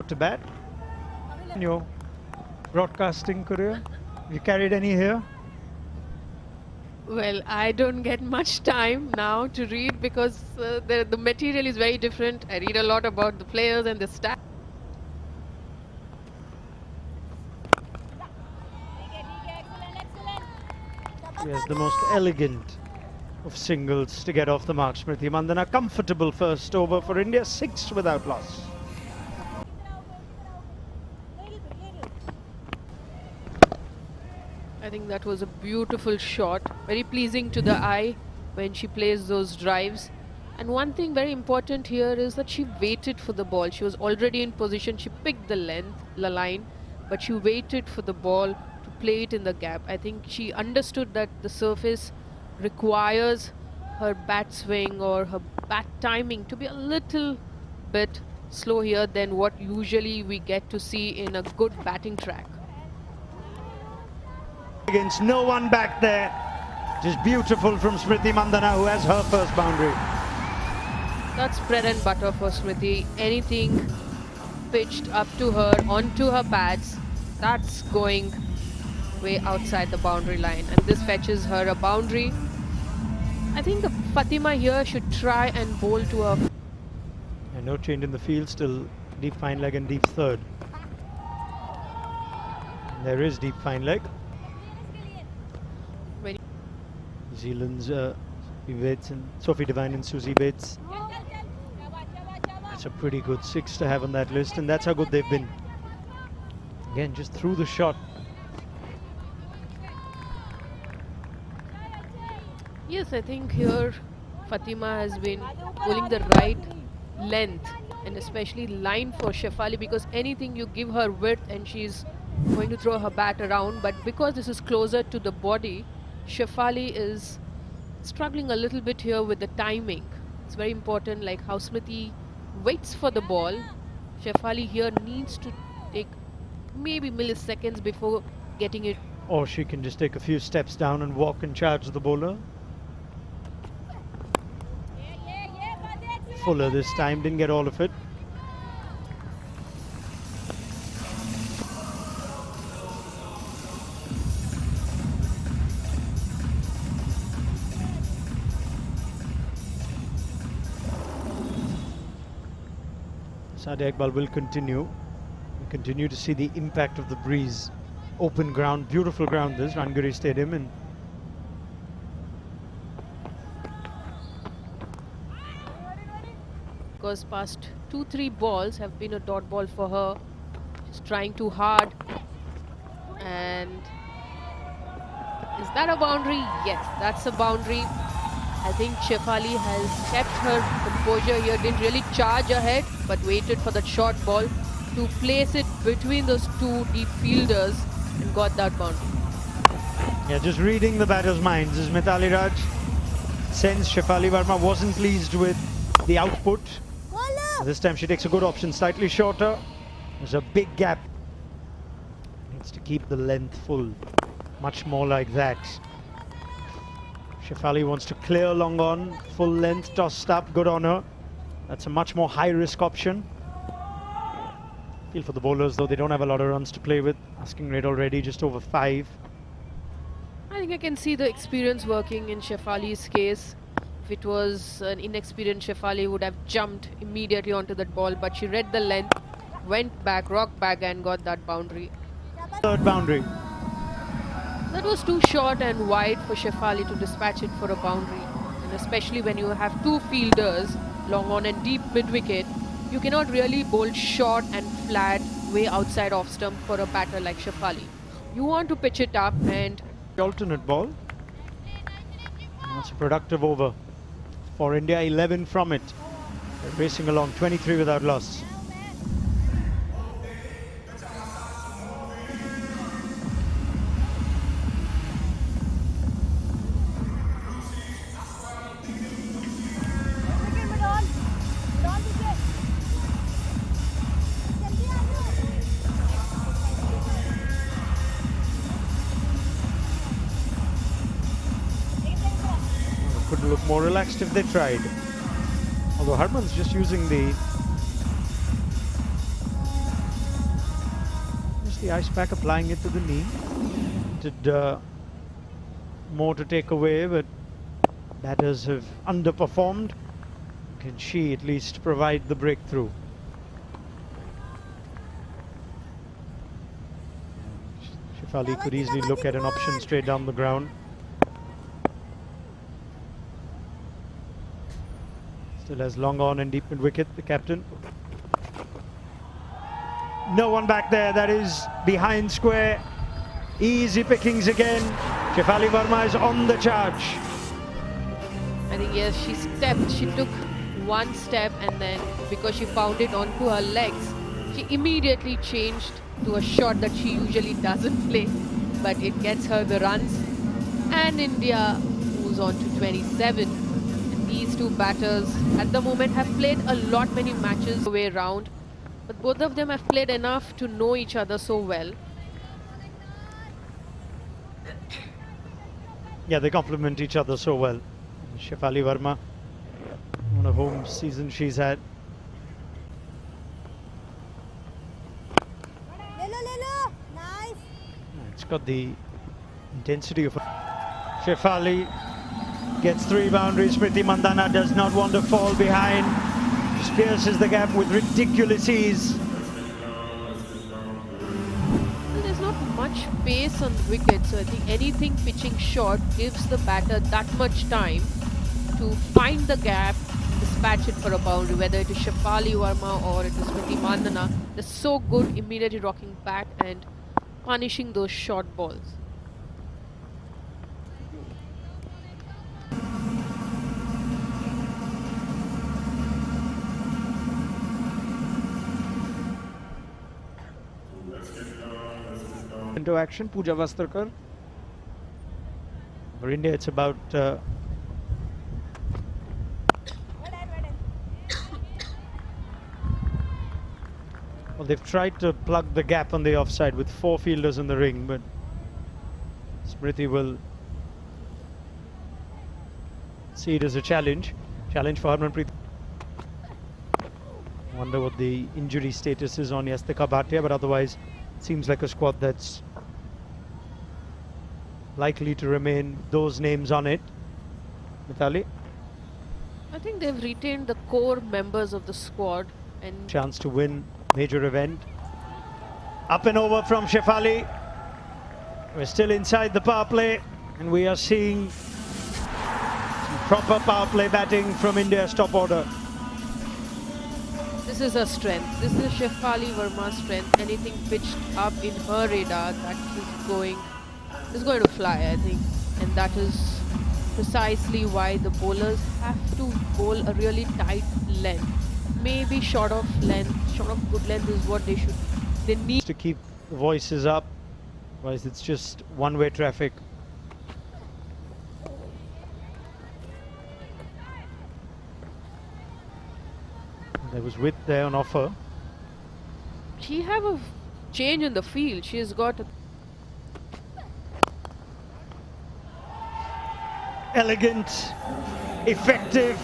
to bat in your broadcasting career? Have you carried any here? Well, I don't get much time now to read because the material is very different. I read a lot about the players and the stats. Yes, the most elegant of singles to get off the mark. Smriti Mandhana, comfortable first over for India, 6 without loss. I think that was a beautiful shot, very pleasing to the eye when she plays those drives. And one thing very important here is that she waited for the ball. She was already in position. She picked the line, but she waited for the ball to play it in the gap. I think she understood that the surface requires her bat swing or her bat timing to be a little bit slow here than what usually we get to see in a good batting track. Against no one back there. Just beautiful from Smriti Mandhana, who has her first boundary. That's bread and butter for Smriti. Anything pitched up to her, onto her pads, that's going way outside the boundary line. And this fetches her a boundary. I think Fatima here should try and bowl to her. And no change in the field, still deep fine leg and deep third. There is deep fine leg. New Zealand's Bates and Sophie Devine and Susie Bates. That's a pretty good 6 to have on that list, and that's how good they've been. Again, just through the shot. Yes, I think here Fatima has been pulling the right length and especially line for Shefali, because anything you give her width and she's going to throw her bat around, but because this is closer to the body, Shefali is struggling a little bit here with the timing. It's very important, like how Smriti waits for the ball. Shefali here needs to take maybe milliseconds before getting it. Or she can just take a few steps down and walk and charge the bowler. Fuller this time, didn't get all of it. Sadia Iqbal will continue. We continue to see the impact of the breeze. Open ground, beautiful ground this, Rangiri Stadium. And because past 2-3 balls have been a dot ball for her. She's trying too hard. And is that a boundary? Yes, that's a boundary. I think Shefali has kept her composure here, didn't really charge ahead, but waited for that short ball to place it between those two deep fielders and got that boundary. yeah, just reading the batter's minds is Mithali Raj. Since Shefali Verma wasn't pleased with the output, this time she takes a good option, slightly shorter. There's a big gap. Needs to keep the length full, much more like that. Shefali wants to clear long on, full length, tossed up, good on her. That's a much more high risk option. Feel for the bowlers though, they don't have a lot of runs to play with. Asking rate already just over 5. I think I can see the experience working in Shefali's case. If it was an inexperienced Shefali, would have jumped immediately onto that ball, but she read the length, went back, rocked back and got that boundary. Third boundary. That was too short and wide for Shefali to dispatch it for a boundary. And especially when you have two fielders, long on and deep mid-wicket, you cannot really bowl short and flat way outside off stump for a batter like Shefali. You want to pitch it up and... Alternate ball. That's a productive over for India, 11 from it. They're racing along, 23 without loss. Could look more relaxed if they tried. Although Harman's just using the Just the ice pack, applying it to the knee. Did more to take away, but batters have underperformed. Can she at least provide the breakthrough? Shefali could easily look at an option straight down the ground. Still has long on and deep mid wicket, the captain. No one back there, that is behind square. Easy pickings again. Shefali Verma is on the charge. I think yes, she stepped, she took one step, and then because she found it onto her legs, she immediately changed to a shot that she usually doesn't play, but it gets her the runs. And India moves on to 27. And these two batters at the moment have played a lot many matches the way round, but both of them have played enough to know each other so well. Yeah, they complement each other so well. Shefali Verma, on a home season she's had. Nice. It's got the intensity of Shefali gets 3 boundaries. Smriti Mandhana does not want to fall behind. Just pierces the gap with ridiculous ease. There's not much pace on the wicket, so I think anything pitching short gives the batter that much time to find the gap, dispatch it for a boundary, whether it is Shefali Verma or it is Smriti Mandhana. They're so good immediately rocking back and punishing those short balls. Into action, Pooja Vastrkar. For India, it's about well, they've tried to plug the gap on the offside with 4 fielders in the ring, but Smriti will see it as a challenge. Challenge for Harmanpreet. Wonder what the injury status is on Yastika Bhatia, but otherwise seems like a squad that's likely to remain those names on it. Mithali? I think they've retained the core members of the squad and Chance to win major event. Up and over from Shefali. We're still inside the power play, and we are seeing some proper power play batting from India's top order. this is her strength. This is Shefali Verma's strength. Anything pitched up in her radar that is going to fly, I think. And that is precisely why the bowlers have to bowl a really tight length. Maybe short of length, short of good length is what they need To keep the voices up, otherwise it's just one-way traffic. There was width there on offer. She have a change in the field. She has got a Elegant, effective,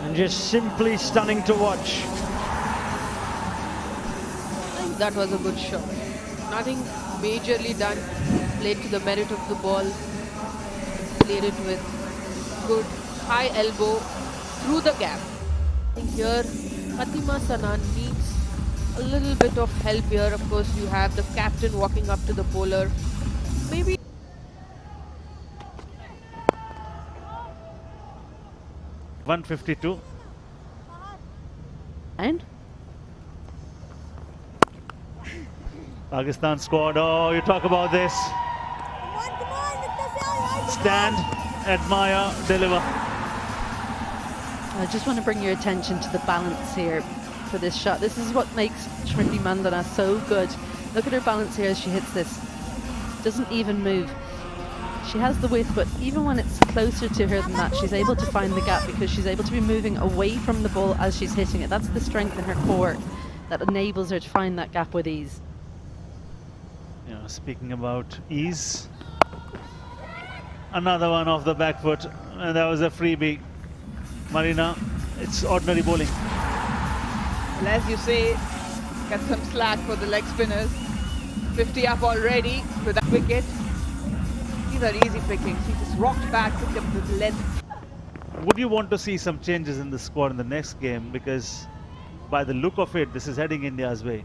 and just simply stunning to watch. I think that was a good shot. Nothing majorly done. Played to the merit of the ball. Played it with good high elbow through the gap. I think here Fatima Sanan needs a little bit of help here. Of course, you have the captain walking up to the bowler. Maybe 152. And Pakistan squad. Oh, you talk about this. Stand, admire, deliver. I just want to bring your attention to the balance here for this shot. This is what makes Smriti Mandhana so good. Look at her balance here as she hits this. Doesn't even move. She has the width, but even when it's closer to her than that, she's able to find the gap because she's able to be moving away from the ball as she's hitting it. That's the strength in her core that enables her to find that gap with ease. Yeah, speaking about ease, another one off the back foot, and that was a freebie. Marina, it's ordinary bowling. Well, as you say, got some slack for the leg spinners. 50 up already with that wicket. These are easy pickings. He just rocked back, picked up the length. Would you want to see some changes in the squad in the next game? Because by the look of it, this is heading India's way.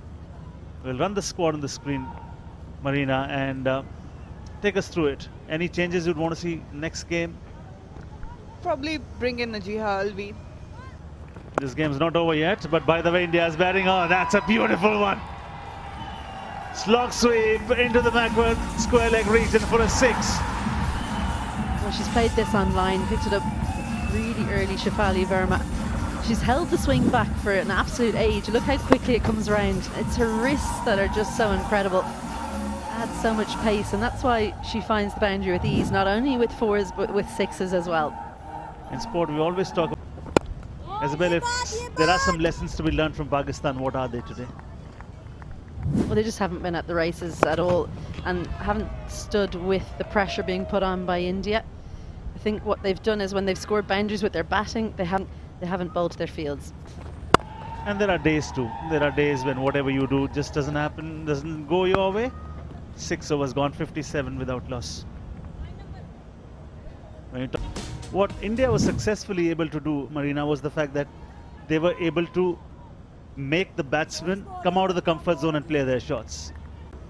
We'll run the squad on the screen, Marina, and take us through it. Any changes you'd want to see next game? Probably bring in Najiha Alvi. This game's not over yet, but by the way, India's batting. Oh, that's a beautiful one. Slog sweep into the backward square leg region for a 6. Well, she's played this online, picked it up really early, Shefali Verma. She's held the swing back for an absolute age. Look how quickly it comes around. It's her wrists that are just so incredible. Adds so much pace, and that's why she finds the boundary with ease, not only with 4s but with 6s as well. In sport, we always talk about, Isabel, if there are some lessons to be learned from Pakistan, what are they today? Well, they just haven't been at the races at all and haven't stood with the pressure being put on by India. I think what they've done is when they've scored boundaries with their batting, they haven't bowled their fields. And there are days too. There are days when whatever you do just doesn't happen, doesn't go your way. 6 overs gone, 57 without loss. What India was successfully able to do, Marina, was the fact that they were able to make the batsmen come out of the comfort zone and play their shots.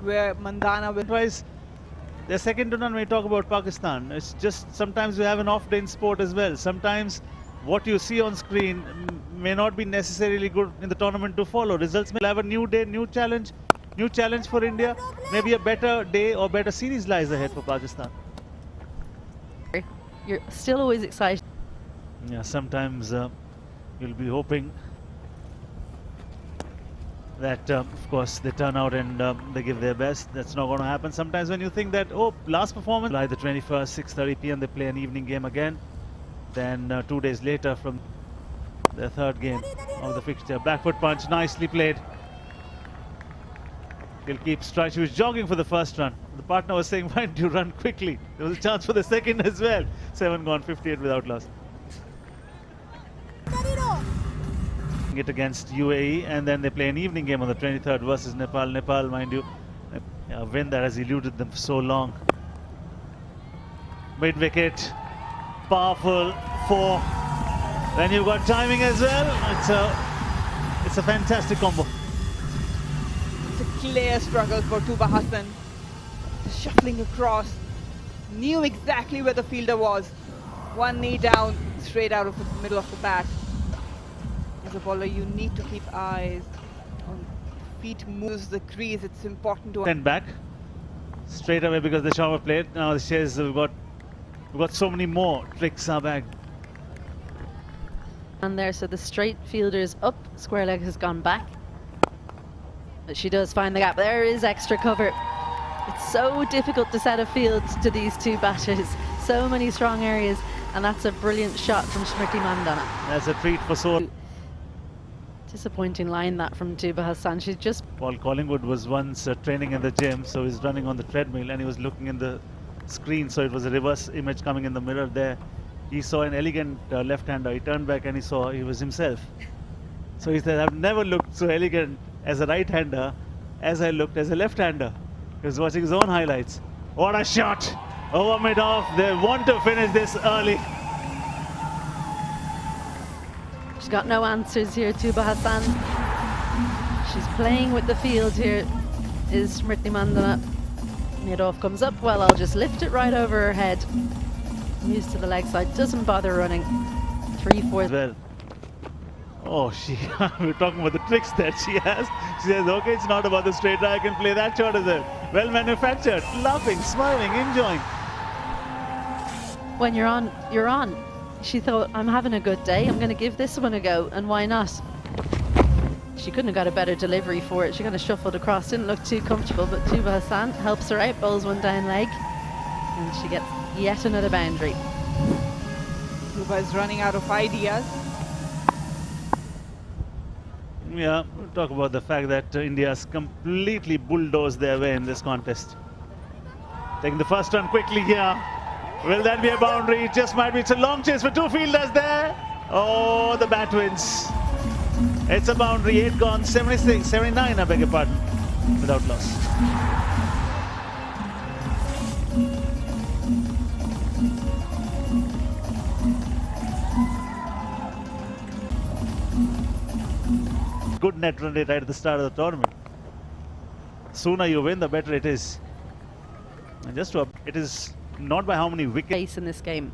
Where Mandana will Otherwise, they're second to none when you talk about Pakistan. It's just sometimes you have an off day in sport as well. Sometimes what you see on screen may not be necessarily good in the tournament to follow. Results may have a new day, new challenge for India. Maybe a better day or better series lies ahead for Pakistan. You're still always excited. Yeah, sometimes you'll be hoping that, of course, they turn out and they give their best. That's not going to happen. Sometimes when you think that, oh, last performance, July the 21st, 6:30 p.m. they play an evening game again. Then 2 days later from the third game of the fixture. Backfoot punch, nicely played. He'll keep strike. She was jogging for the first run. The partner was saying, why don't you run quickly? There was a chance for the second as well. 7 gone, 58 without loss. It against UAE, and then they play an evening game on the 23rd versus Nepal. Nepal, mind you, a win that has eluded them for so long. Mid wicket, powerful 4. Then you've got timing as well. It's a fantastic combo. It's a clear struggle for Tuba Hassan. Just shuffling across, knew exactly where the fielder was. One knee down, straight out of the middle of the bat. As a bowler, you need to keep eyes on feet moves the crease. It's important to. Send back straight away because the Sharma played. Now the shares we've got so many more tricks are back. And there, so the straight fielder is up, square leg has gone back. But she does find the gap. There is extra cover. It's so difficult to set a field to these two batters. So many strong areas, and that's a brilliant shot from Smriti Mandana. That's a treat for so. Disappointing line that from Tuba Hassan. She's just. Paul Collingwood was once training in the gym, so he's running on the treadmill and he was looking in the screen, so it was a reverse image coming in the mirror there. He saw an elegant left-hander. He turned back and he saw he was himself. So he said, I've never looked so elegant as a right-hander as I looked as a left-hander. He was watching his own highlights. What a shot! Over mid-off. They want to finish this early. She's got no answers here, Tuba Hassan. She's playing with the field here, is Smriti Mandana. Mid-off comes up, well, I'll just lift it right over her head. Moves to the leg side, doesn't bother running. 3-4. Well, oh, we're talking about the tricks that she has. She says, okay, it's not about the straight eye, I can play that shot as well. Well manufactured, laughing, smiling, enjoying. When you're on, you're on. She thought, I'm having a good day, I'm going to give this one a go, and why not? She couldn't have got a better delivery for it. She kind of shuffled across, didn't look too comfortable, but Tuba Hassan helps her out, bowls one down leg, and she gets yet another boundary. Tuba is running out of ideas. Yeah, we'll talk about the fact that India's completely bulldozed their way in this contest. Taking the first run quickly here. Will that be a boundary? It just might be. It's a long chase for two fielders there. Oh, the bat wins. It's a boundary. 8 gone, 76, 79, I beg your pardon. without loss. Good net run rate right at the start of the tournament. Sooner you win, the better it is. And just to it is not by how many wickets. Pace in this game.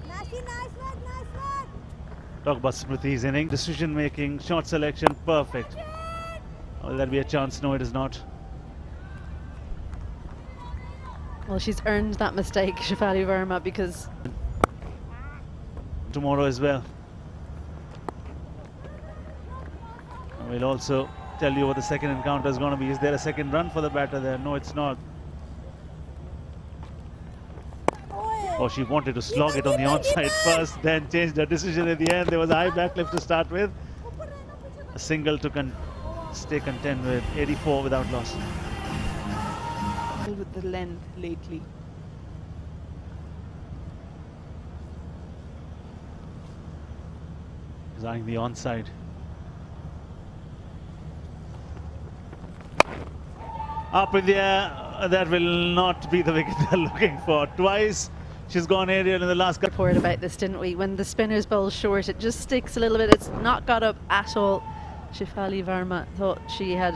Nice work, nice work. Talk about Smriti's innings. Decision making, shot selection, perfect. Will there be a chance? No, it is not. Well, she's earned that mistake, Shefali Verma, because Tomorrow as well. And we'll also tell you what the second encounter is going to be. Is there a second run for the batter there? No, it's not. Oh, she wanted to slog it on the onside first, then changed her decision at the end. There was a high backlift to start with. A single to stay content with 84 without loss. With the length lately. Eyeing the onside. Up in the air, that will not be the wicket they're looking for. Twice she's gone aerial in the last couple. report about this, didn't we? When the spinner's bowl short, it just sticks a little bit. It's not got up at all. Shefali Verma thought she had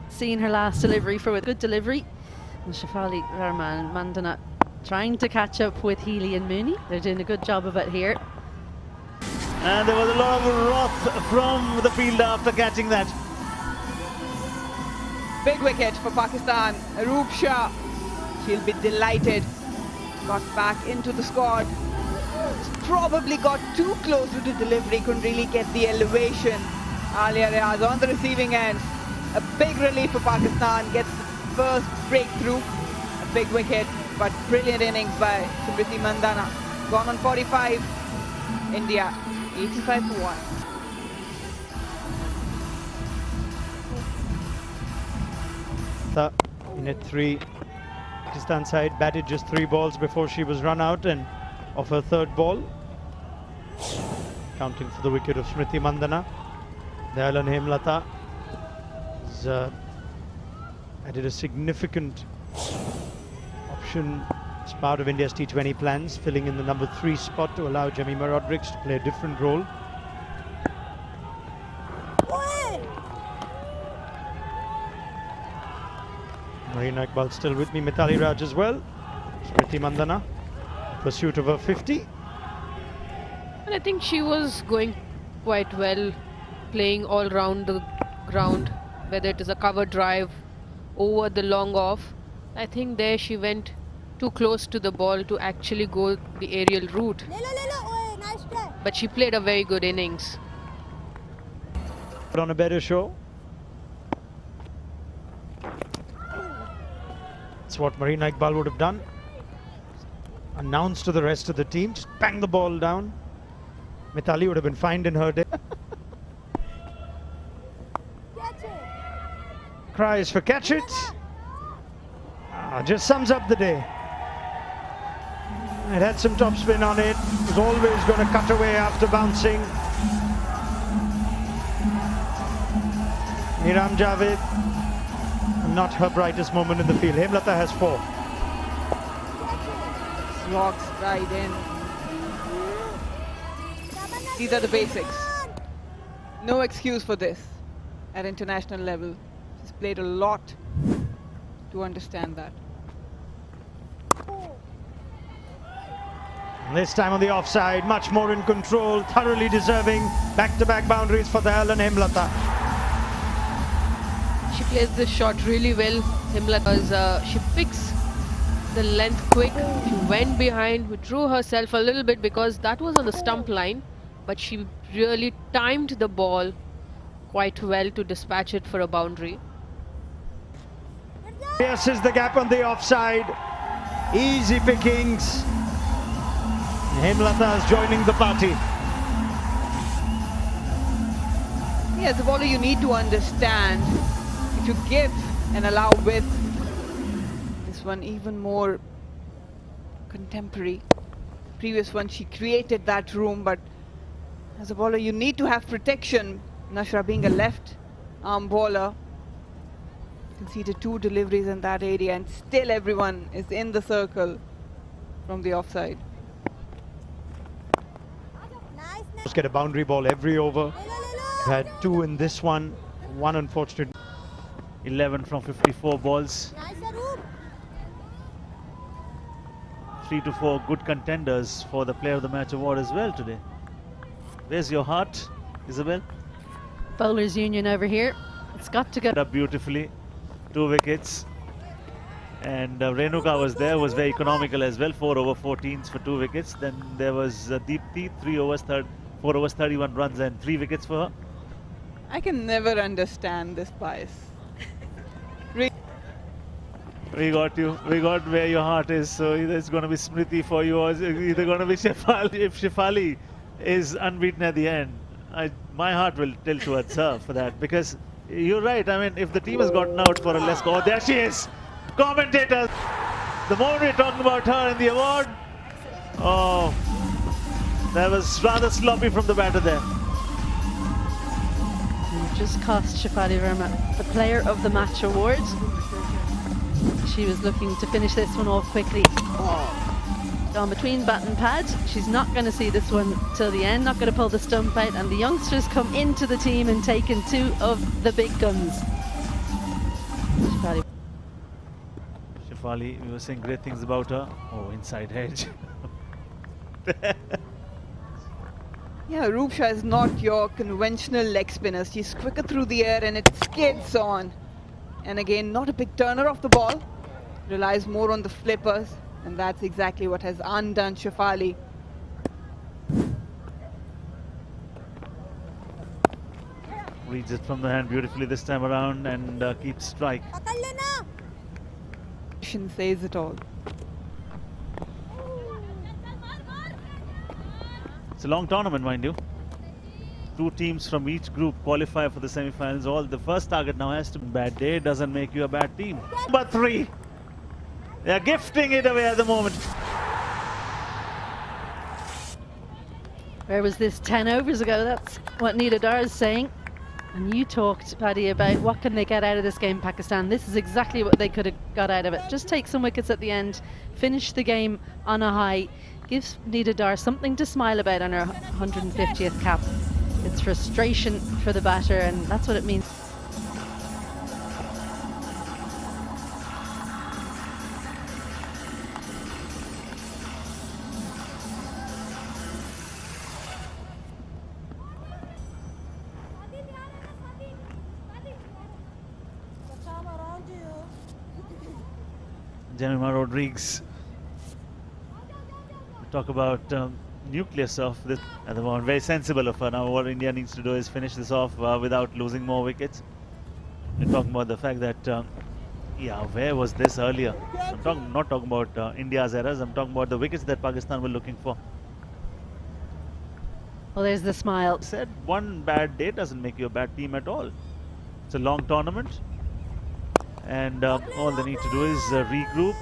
seen her last delivery for a good delivery. And Shefali Verma and Mandana trying to catch up with Healy and Mooney. They're doing a good job of it here. And there was a lot of wrath from the fielder after catching that. Big wicket for Pakistan. Maroof Shah, she'll be delighted. Got back into the squad. Probably got too close to the delivery, couldn't really get the elevation. Aliya Riaz on the receiving end. A big relief for Pakistan, gets the first breakthrough. A big wicket, but brilliant innings by Smriti Mandana. Gone on 45. India 85 for 1. In at 3, Pakistan side batted just 3 balls before she was run out, and of her third ball, counting for the wicket of Smriti Mandana, Dayalan Hemlata has added a significant option as part of India's T20 plans, filling in the number 3 spot to allow Jemima Rodrigues to play a different role. Marina Iqbal still with me, Mithali Raj as well. Smriti Mandana, pursuit of her 50. And I think she was going quite well, playing all round the ground, whether it is a cover drive, over the long off. I think there she went too close to the ball to actually go the aerial route. Nice play. But she played a very good innings. Put on a better show. That's what Marina Iqbal would have done. Announced to the rest of the team, just bang the ball down. Mithali would have been fined in her day. Catch it. Cries for catch it. Just sums up the day. It had some topspin on it. It was always going to cut away after bouncing. Niram Javed, not her brightest moment in the field. Hemlata has 4. Slogs right in. These are the basics. No excuse for this at international level. She's played a lot to understand that. This time on the offside, much more in control, thoroughly deserving back-to-back boundaries for Dayalan Hemlata. She plays this shot really well. Hemlata, she picks the length quick. She went behind, withdrew herself a little bit because that was on the stump line, but she really timed the ball quite well to dispatch it for a boundary. Yes, is the gap on the offside. Easy pickings. Hemlata is joining the party. Yeah, as a bowler you need to understand, if you give and allow width, this one even more contemporary. Previous one she created that room, but As a bowler, you need to have protection. Nashra being a left arm bowler, conceded 2 deliveries in that area, and still everyone is in the circle from the offside. Nice, nice. Just get a boundary ball every over. Lilo. Had 2 in this one. One unfortunate. 11 from 54 balls. Nice, Maroof. 3 to 4 good contenders for the Player of the Match award as well today. Where's your heart, Isabel? Bowlers Union over here. It's got to go. Up beautifully, 2 wickets. And Renuka was there, was very economical as well, 4 over 14s for 2 wickets. Then there was Deepti, 4 overs 31 runs and 3 wickets for her. I can never understand this bias. We got you. We got where your heart is. So either it's going to be Smriti for you, or it's either going to be Shefali. If Shefali is unbeaten at the end, my heart will tilt towards her for that. Because you're right. I mean, if the team has gotten out for a less score, there she is. Commentators. The moment we're talking about her in the award, oh, that was rather sloppy from the batter there. And just cost Shefali Verma the Player of the Match award. She was looking to finish this one off quickly. Gone between bat and pad. She's not going to see this one till the end, not going to pull the stump out, and the youngsters come into the team and taken 2 of the big guns. Shefali, we were saying great things about her. Oh, inside hedge. Yeah, Roopsha is not your conventional leg spinner. She's quicker through the air and it skids on. And again, not a big turner of the ball. Relies more on the flippers. And that's exactly what has undone Shefali. Reads it from the hand beautifully this time around and keeps strike. Pakad lena. Says it all. It's a long tournament, mind you. 2 teams from each group qualify for the semi-finals. All the first target now has to be bad day. Doesn't make you a bad team. Number 3. They're gifting it away at the moment. Where was this 10 overs ago? That's what Nida Dar is saying. And you talked, Paddy, about what can they get out of this game, Pakistan. This is exactly what they could have got out of it. Just take some wickets at the end, finish the game on a high, gives Nida Dar something to smile about on her 150th cap. It's frustration for the batter, and that's what it means. Jemima Rodriguez. We talk about nucleus of this at the moment. Very sensible of her. Now what India needs to do is finish this off without losing more wickets. We're talking about the fact that, yeah, where was this earlier? I'm not talking about India's errors. I'm talking about the wickets that Pakistan were looking for. Well, there's the smile. Said one bad day doesn't make you a bad team at all. It's a long tournament. And all they need to do is regroup,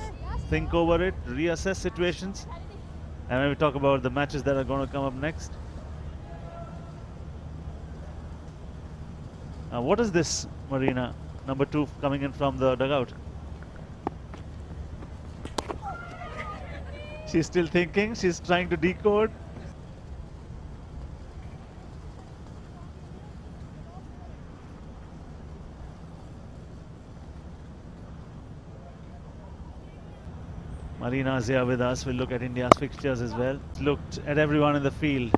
think over it, reassess situations. And when we talk about the matches that are going to come up next. What is this, Marina? Number 2 coming in from the dugout. She's still thinking, she's trying to decode. Marina is here with us. We'll look at India's fixtures as well. Looked at everyone in the field.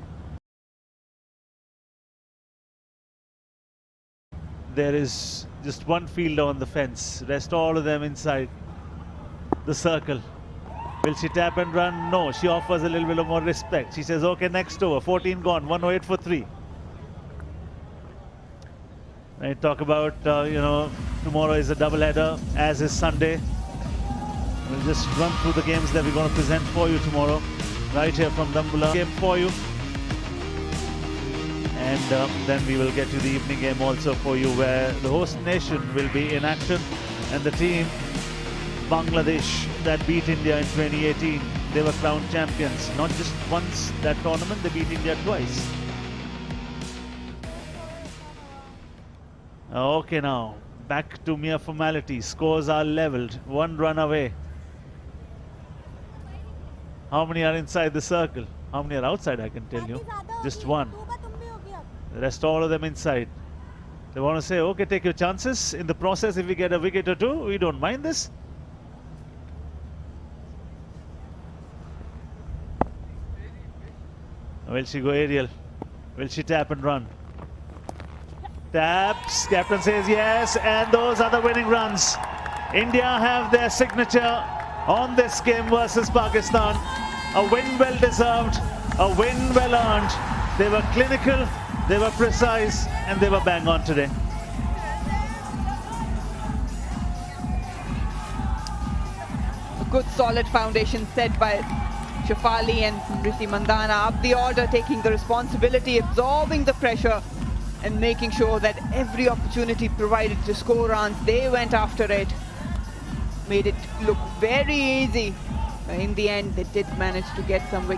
There is just one fielder on the fence. Rest all of them inside the circle. Will she tap and run? No. She offers a little bit of more respect. She says, okay, next over. 14 gone. 108 for 3. I talk about, you know, tomorrow is a double-header, as is Sunday. We'll just run through the games that we're going to present for you tomorrow, right here from Dambula. Game for you. And then we will get to the evening game also for you, where the host nation will be in action. And the team, Bangladesh, that beat India in 2018. They were crowned champions. Not just once that tournament, they beat India twice. Okay, now back to mere formality. Scores are leveled. 1 run away. How many are inside the circle? How many are outside, I can tell you. Just 1. The rest, all of them inside. They want to say, okay, take your chances. In the process, if we get a wicket or 2, we don't mind this. Will she go aerial? Will she tap and run? Taps. Captain says yes. And those are the winning runs. India have their signature on this game versus Pakistan. A win well deserved. A win well earned. They were clinical. They were precise. And they were bang on today. A good solid foundation set by Shefali and Smriti Mandhana, up the order, taking the responsibility, absorbing the pressure and making sure that every opportunity provided to score runs, they went after it. Made it look very easy. In the end, they did manage to get some wickets.